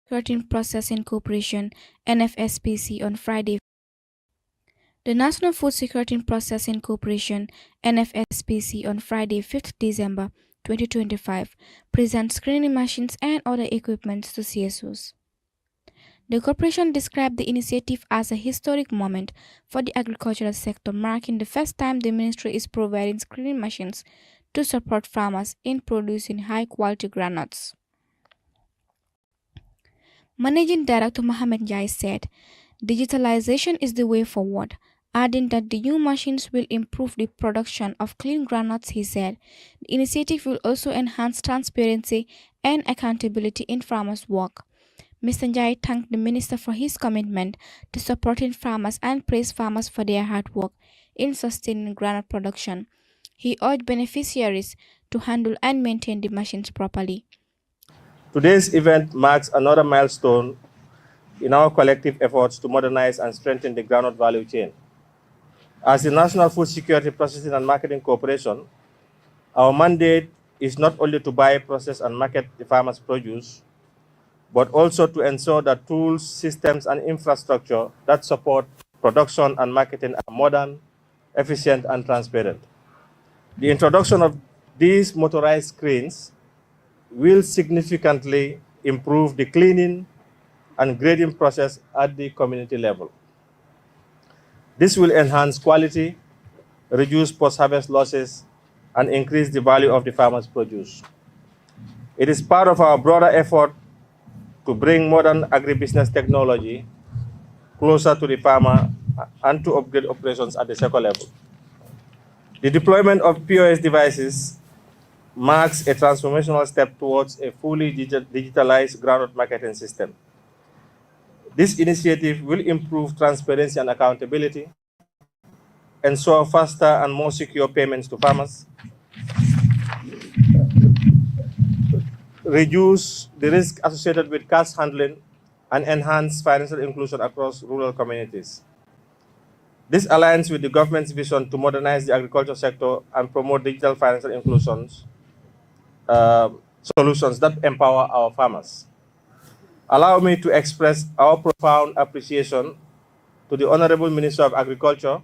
Curtin Processing Corporation (Nfspc) on Friday. The National Food Security Processing Corporation (Nfspc) on Friday, 5th December 2025, presents screening machines and other equipment to CSOs. The corporation described the initiative as a historic moment for the agricultural sector, marking the first time the ministry is providing screening machines to support farmers in producing high-quality groundnuts. Managing Director Mohamed Jai said, "Digitalization is the way forward," adding that the new machines will improve the production of clean groundnuts. He said, "The initiative will also enhance transparency and accountability in farmers' work." Mr. Njai thanked the minister for his commitment to supporting farmers and praised farmers for their hard work in sustaining groundnut production. He urged beneficiaries to handle and maintain the machines properly. Today's event marks another milestone in our collective efforts to modernize and strengthen the groundnut value chain. As the National Food Security Processing and Marketing Corporation, our mandate is not only to buy, process, and market the farmers' produce, but also to ensure that tools, systems, and infrastructure that support production and marketing are modern, efficient, and transparent. The introduction of these motorized screens will significantly improve the cleaning and grading process at the community level. This will enhance quality, reduce post-harvest losses, and increase the value of the farmer's produce. It is part of our broader effort to bring modern agribusiness technology closer to the farmer and to upgrade operations at the sector level. The deployment of POS devices marks a transformational step towards a fully digitalized groundnut marketing system. This initiative will improve transparency and accountability, ensure faster and more secure payments to farmers, reduce the risk associated with cash handling, and enhance financial inclusion across rural communities. This aligns with the government's vision to modernize the agriculture sector and promote digital financial inclusions solutions that empower our farmers. Allow me to express our profound appreciation to the Honorable Minister of Agriculture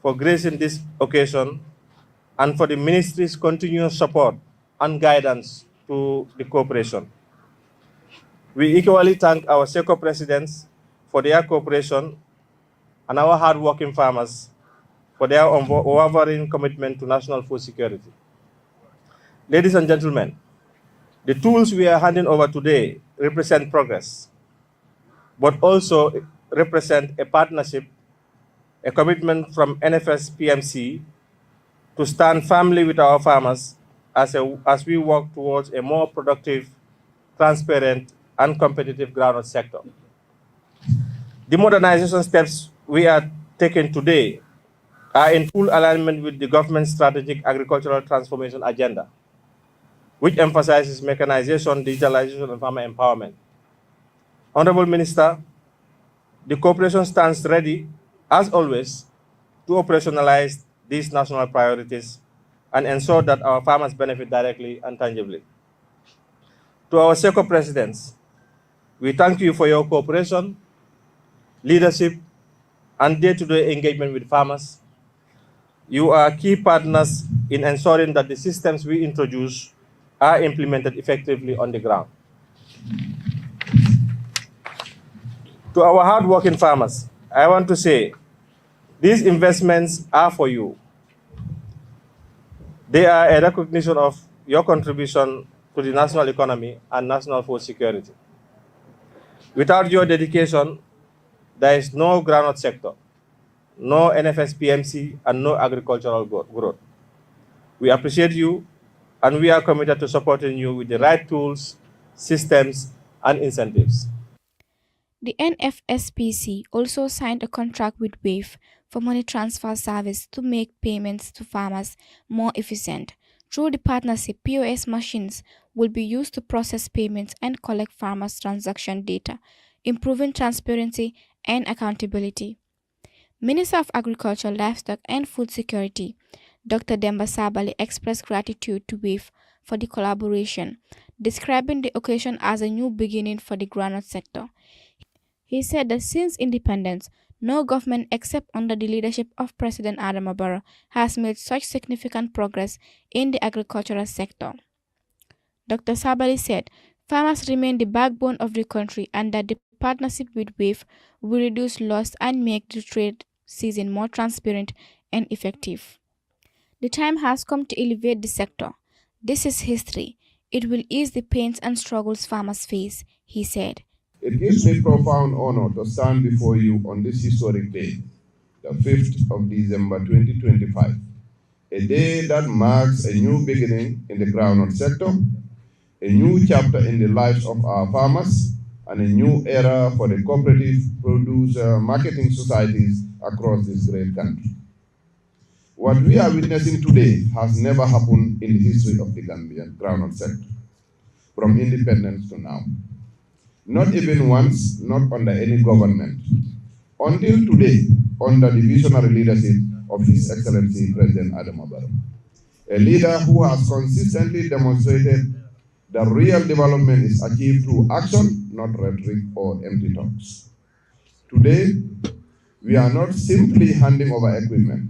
for gracing this occasion and for the Ministry's continuous support and guidance to the corporation. We equally thank our SECO presidents for their cooperation and our hardworking farmers for their unwavering commitment to national food security. Ladies and gentlemen, the tools we are handing over today represent progress, but also represent a partnership, a commitment from Nfspc to stand firmly with our farmers as we work towards a more productive, transparent, and competitive groundnut sector. The modernization steps we are taking today are in full alignment with the government's strategic agricultural transformation agenda, which emphasizes mechanization, digitalization, and farmer empowerment. Honorable Minister, the corporation stands ready, as always, to operationalize these national priorities and ensure that our farmers benefit directly and tangibly. To our SECO presidents, we thank you for your cooperation, leadership, and day-to-day engagement with farmers. You are key partners in ensuring that the systems we introduce are implemented effectively on the ground. To our hardworking farmers, I want to say, these investments are for you. They are a recognition of your contribution to the national economy and national food security. Without your dedication, there is no groundnut sector, no NFSPMC, and no agricultural growth. We appreciate you, and we are committed to supporting you with the right tools, systems, and incentives. The Nfspc also signed a contract with Wave for money transfer service to make payments to farmers more efficient. Through the partnership, POS machines will be used to process payments and collect farmers' transaction data, improving transparency and accountability. Minister of Agriculture, Livestock and Food Security, Dr. Demba Sabali expressed gratitude to Wave for the collaboration. describing the occasion as a new beginning for the groundnut sector. He said that since independence, no government except under the leadership of President Adama Barrow has made such significant progress in the agricultural sector. Dr. Sabali said farmers remain the backbone of the country and that the partnership with WAVE will reduce loss and make the trade season more transparent and effective. The time has come to elevate the sector. This is history. It will ease the pains and struggles farmers face, he said. It gives me profound honor to stand before you on this historic day, the 5th of December 2025, a day that marks a new beginning in the groundnut sector, a new chapter in the lives of our farmers, and a new era for the cooperative producer marketing societies across this great country. What we are witnessing today has never happened in the history of the Gambian groundnut sector, from independence to now. Not even once, not under any government. Until today, under the visionary leadership of His Excellency President Adama Barrow, a leader who has consistently demonstrated that real development is achieved through action, not rhetoric or empty talks. Today, we are not simply handing over equipment.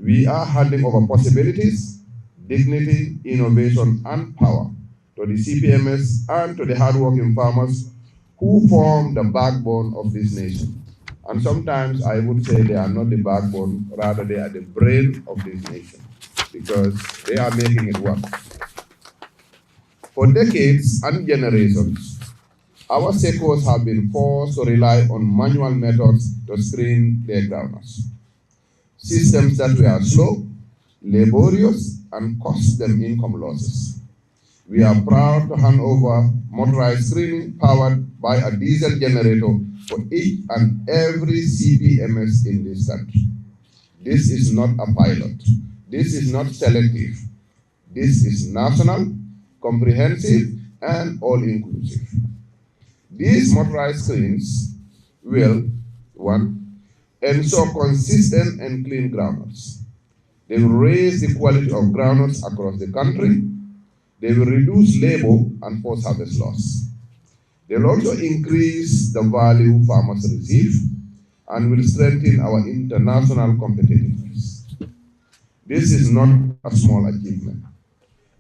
We are handing over possibilities, dignity, innovation, and power to the CPMS and to the hardworking farmers who form the backbone of this nation. And sometimes I would say they are not the backbone, rather they are the brain of this nation, because they are making it work. For decades and generations, our sectors have been forced to rely on manual methods to screen their groundnuts. Systems that were slow, laborious, and cost them income losses. We are proud to hand over motorized screening powered by a diesel generator for each and every CPMS in this country. This is not a pilot. This is not selective. This is national, comprehensive, and all-inclusive. These motorized screens will, 1, ensure consistent and clean groundnuts. They will raise the quality of groundnuts across the country. They will reduce labor and post-harvest loss. They will also increase the value farmers receive and will strengthen our international competitiveness. This is not a small achievement.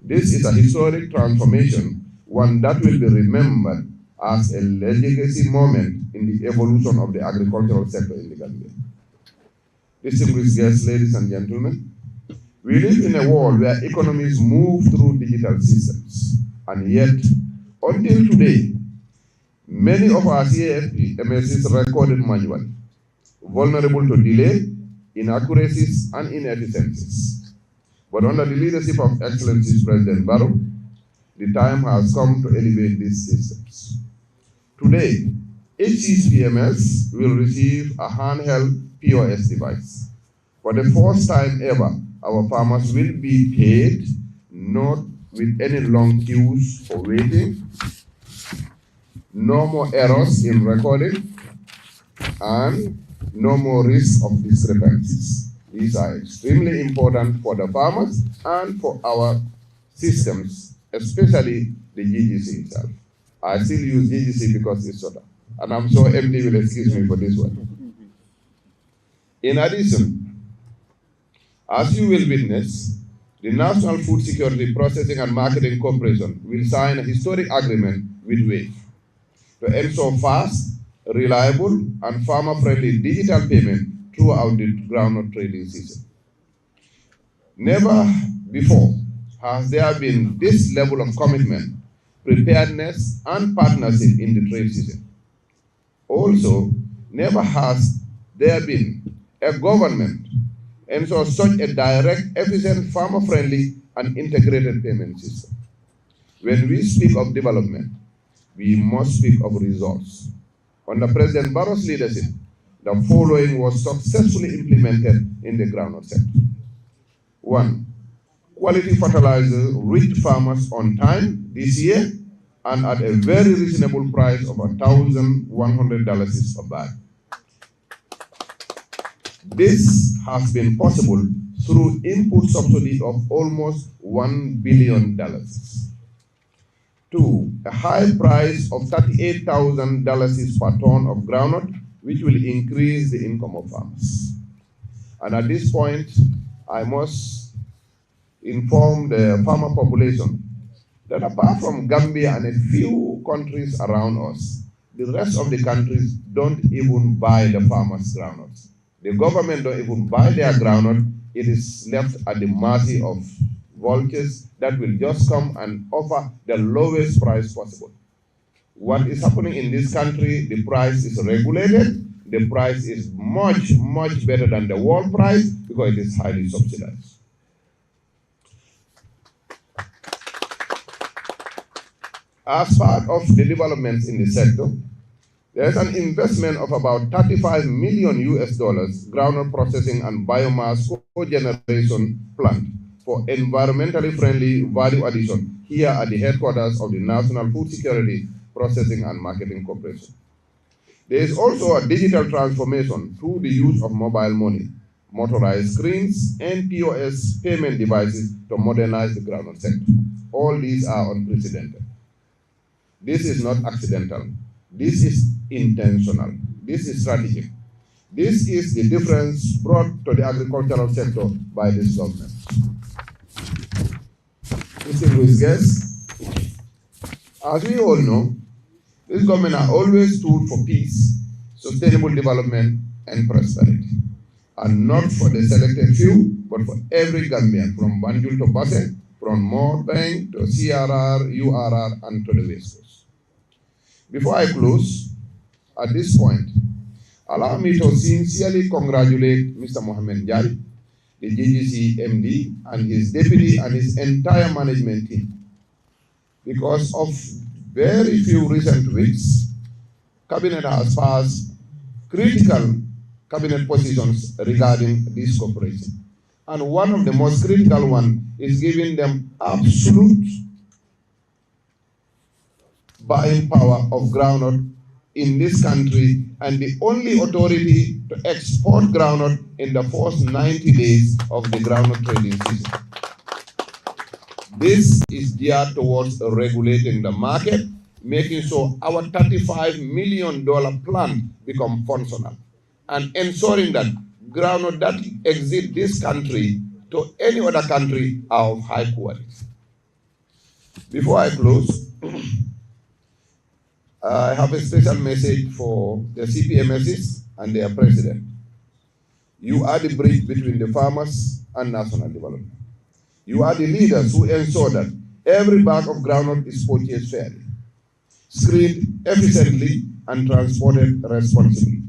This is a historic transformation, one that will be remembered as a legacy moment in the evolution of the agricultural sector in the Gambia. Distinguished guests, ladies and gentlemen, we live in a world where economies move through digital systems, and yet, until today, many of our CAFMSs recorded manually, vulnerable to delay, inaccuracies, and inefficiencies. But under the leadership of Excellency President Barrow, the time has come to elevate these systems. Today, each CPMS will receive a handheld POS device. For the first time ever, our farmers will be paid not with any long queues for waiting, no more errors in recording, and no more risk of discrepancies. These are extremely important for the farmers and for our systems, especially the GGC itself. I still use GGC because it's shorter, and I'm sure MD will excuse me for this one. In addition, as you will witness, the National Food Security Processing and Marketing Corporation will sign a historic agreement with WAVE to ensure fast, reliable, and farmer-friendly digital payment throughout the groundnut trading season. Never before has there been this level of commitment, preparedness, and partnership in the trade season. Also, never has there been a government ensure such a direct, efficient, farmer-friendly, and integrated payment system. When we speak of development, we must speak of results. Under President Barrow's leadership, the following was successfully implemented in the groundnut sector. 1, quality fertilizer reached farmers on time this year and at a very reasonable price of $1,100 per bag. This has been possible through input subsidy of almost $1 billion. to a high price of $38,000 per ton of groundnut, which will increase the income of farmers. And at this point, I must inform the farmer population that apart from Gambia and a few countries around us, the rest of the countries don't even buy the farmers' groundnuts. The government don't even buy their groundnut. It is left at the mercy of vultures that will just come and offer the lowest price possible. What is happening in this country, the price is regulated. The price is much, much better than the world price because it is highly subsidized. As part of the developments in the sector, there is an investment of about 35 million US dollars groundnut processing and biomass cogeneration plant for environmentally friendly value addition here at the headquarters of the National Food Security Processing and Marketing Corporation. There is also a digital transformation through the use of mobile money, motorized screens, and POS payment devices to modernize the groundnut sector. All these are unprecedented. This is not accidental. This is intentional. This is strategic. This is the difference brought to the agricultural sector by this government. Distinguished guests, as we all know, this government has always stood for peace, sustainable development, and prosperity. And not for the selected few, but for every Gambian, from Banjul to Basse, from Moorbang to CRR, URR, and to the West Coast. Before I close, at this point, allow me to sincerely congratulate Mr. Mohamed Jai, the GGC MD, and his deputy and his entire management team. Because of very few recent weeks, Cabinet has passed critical cabinet positions regarding this corporation. And one of the most critical ones is giving them absolute buying power of groundnut in this country and the only authority to export groundnut in the first 90 days of the groundnut trading season. This is geared towards regulating the market, making sure our $35 million plant become functional, and ensuring that groundnut that exit this country to any other country are of high quality. Before I close, I have a special message for the CPMSs and their president. You are the bridge between the farmers and national development. You are the leaders who ensure that every bag of groundnut is purchased fairly, screened efficiently, and transported responsibly.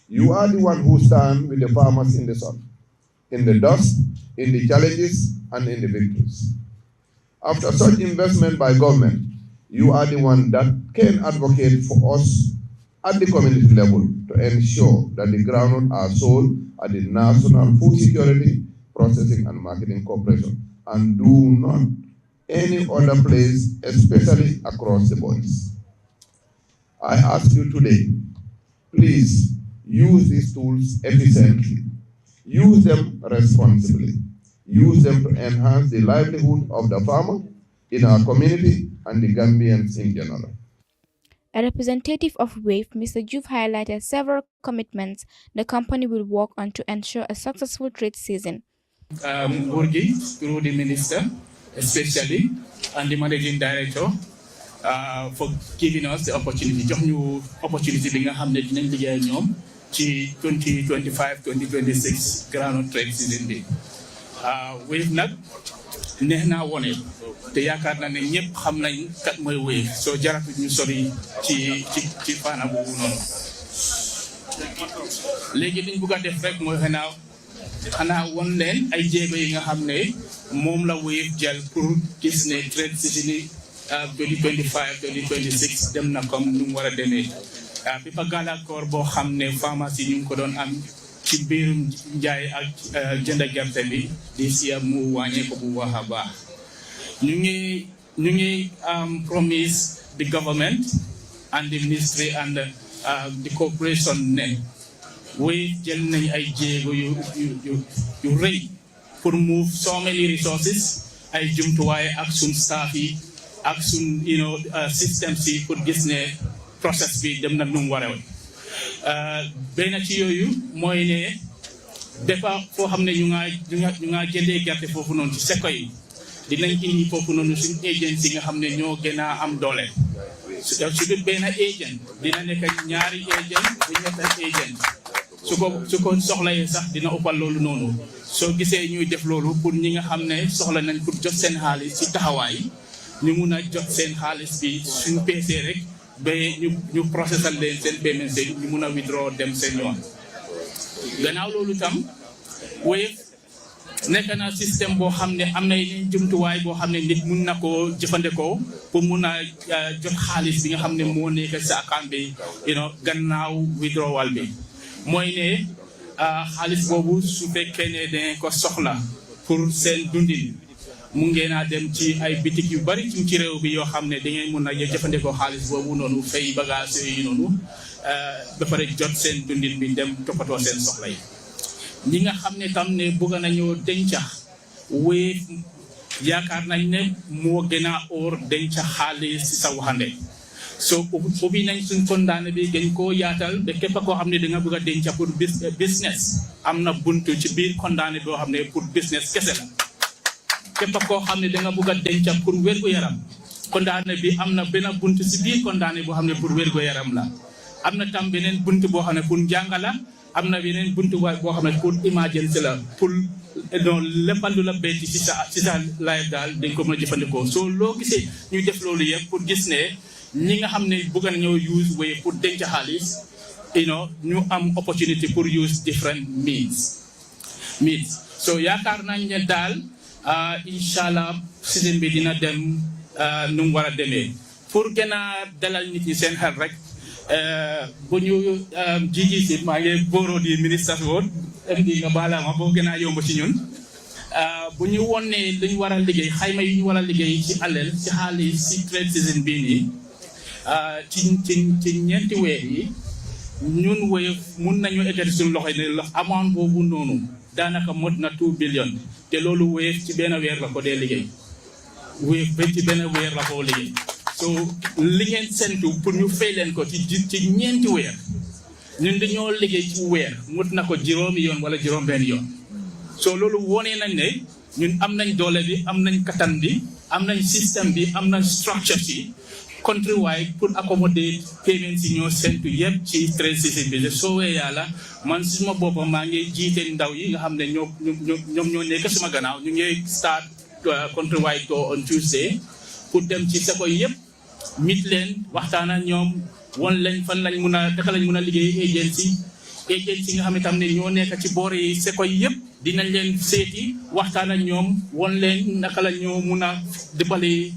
You are the one who stand with the farmers in the sun, in the dust, in the challenges, and in the victories. After such investment by government, you are the one that can advocate for us at the community level to ensure that the groundnut are sold at the National Food Security Processing and Marketing Corporation and do not any other place, especially across the borders. I ask you today, please use these tools efficiently, use them responsibly, use them to enhance the livelihood of the farmer in our community and the Gambians in general. A representative of WAVE, Mr. Juve, highlighted several commitments the company will work on to ensure a successful trade season. Burgi, through the minister, especially, and the managing director, for giving us the opportunity. Jox ñu opportunity bi nga xam ne dinañ liggéey ak ñoom ci 2025-2026 groundnut trade season bi. WAVE nag neex naa wone te yaakaar naa ne ñëpp xam nañ kat mooy WAVE soo jaratu ñu sori ci faana boobu noonu. Léegi liñ bëgg a def rek mooy xanaa won leen ay jéego yi nga xam ne moom la WAVE jël pour gis ne trade season 2025-2026 dem na comme nu mu war a demee. Bi fa gàllankoor boo xam ne pharmacie ñu ngi ko doon am ci biirum njaay ak jënd gerte bi di si mu wàññee ko bu baax a baax. ñu ngi promise the government and the ministry and the corporation ne WAVE jël nañ ay jéego yu rëy pour move so many resources ay jumtuwaay ak suñ staff yi ak sun système si pour gis ne process bi dem na nu mu waree benn ci yooyu mooy ne dafa foo xam ne ñu ngaa jëndee gerte foofu noonu ci seko yi dinañ indi foofu noonu suñu agency nga xam ne ñoo gën a am doole su dul benn agent dina nekk ñaari agent bu ñetti agent su ko soxlayee sax dina ëppal loolu noonu soo gisee ñuy def loolu pour ñi nga xam ne soxla nañ pour jot seen xaalis ci taxawaay ñu mun a jot seen xaalis bi suñu peesee rek ba ñu processal leen seen paiement seen ñu mun a withdraw dem seen yoon gannaaw loolu tam Wave nekk na système boo xam ne am na yeneen jumtuwaay boo xam ne nit mun na koo jëfandikoo pour mun a jot xaalis bi nga xam ne moo nekk sa account bi gannaaw withdrawal bi mooy ne xaalis boobu su fekkee ne dangeen ko soxla pour seen dundin mu ngeen a dem ci ay bitik yu bari ci réew bi yoo xam ne dangeen mun a jëfandikoo xaalis boobu noonu fay bagage yooyu noonu ba pare jot seen dundin bi dem toppatoo seen soxla yi ñi nga xam ne tam ne bëgg nañoo denca Wave yaakaar nañ ne moo gën a óor denca xaalis ci sa waxande so ubbi nañ suñ kondaane bi gën koo yaatal ba képp koo xam ne da nga bëgg a denca pour business am na buntu ci biir kondaane boo xam ne pour business kese la képp koo xam ne da nga bëgg a denca pour wér-gu-yaram kondaane bi am na benn buntu ci biir kondaane boo xam ne pour wér-gu-yaram la am na tam beneen buntu boo xam ne pour njàngala am na yeneen buntu boo xam ne pour emergency la pour lépp lu la béyti ci sa life daal dañ ko mën a jëfandikoo soo loo gisee ñuy def loolu yëpp pour gis ne ñi nga xam ne bëgg nañoo use Wave pour denc xaalis ñu am opportunity pour use different means so yaakaar nañ ne daal incha allah système bi dina dem nu mu war a demee pour gën a dalal nit ñi seen xel rek bu ñu GGC maa ngi booroo di ministre woon MD nga baala ma boo gën a yomb ci ñun bu ñu wonee lu ñu war a liggéey xayma yu ñu war a liggéey ci alal ci xaalis ci trade season bii nii ci ñeenti weer yi ñun Wave mun nañu ekkati suñu loxo ne la amount boobu noonu daanaka mot na 2 billion te loolu Wave ci benn weer la ko dee liggéey Wave ba ci benn weer la ko liggéey so li ngeen sentu pour ñu fay leen ko ci ñeenti weer ñun dañoo liggéey ci weer mut na ko juróomi yoon wala juróom-benn yoon so loolu wone nañ ne ñun am nañ doole bi am nañ kattan bi am nañ système bi am nañ structure ci countrywide pour accommoder payments yi ñoo sentu yëpp ci trade season bi soowee yàlla man suma boppam maa ngi jiite ndaw yi nga xam ne ñoom ñoo nekk suma gannaaw ñu ngi start countrywide tour on Tuesday pour dem ci seko yëpp mit leen waxtaan ak ñoom won lañ fan lañ mun a naka lañ mun a liggéey agency nga xam ne tam ne ñoo nekk ci boor yi seko yëpp dinañ leen seeti waxtaan ak ñoom won leen naka la ñoo mun a dimbali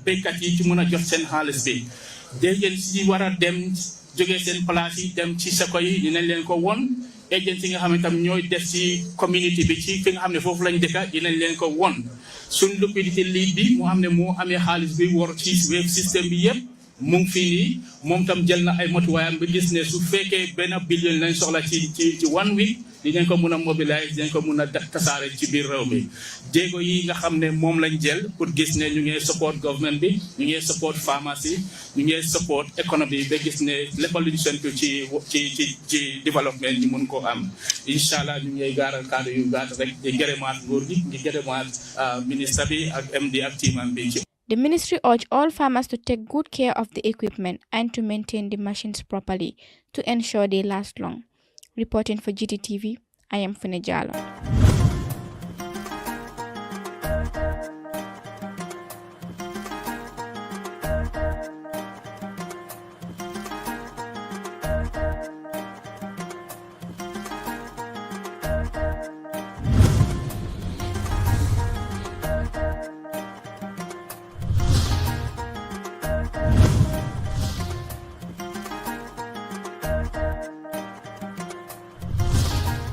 béykat yi ci mun a jot seen xaalis bi agency yi war a dem jógee seen place yi dem ci seko yi dinañ leen ko won agency nga xam ne tam ñooy def ci community bi ci fi nga xam ne foofu lañ dëkka dinañ leen ko won suñ liquidité lead bi moo xam ne moo amee xaalis bi war ci Wave système bi yëpp mu ngi fii nii moom tam jël na ay matuwaayam ba gis ne su fekkee benn billion lañ soxla ci 1 week dinañ ko mun a mobiliser dinañ ko mun a tasaare ci biir réew mi jéego yi nga xam ne moom lañ jël pour gis ne ñu ngi support government bi ñu ngi support farmers yi ñu ngi support économie ba gis ne lépp lu ñu sentu ci développement ñu mun koo am incha allah ñu ngi gaaral kàddu yu gàtt rek di gërëmaat nguur gi di gërëmaat ministre bi ak MD ak teamam bi ci. The ministry urged all farmers to take good care of the equipment and to maintain the machines properly to ensure they last long. Reporting for GTTV, I am Funejalo.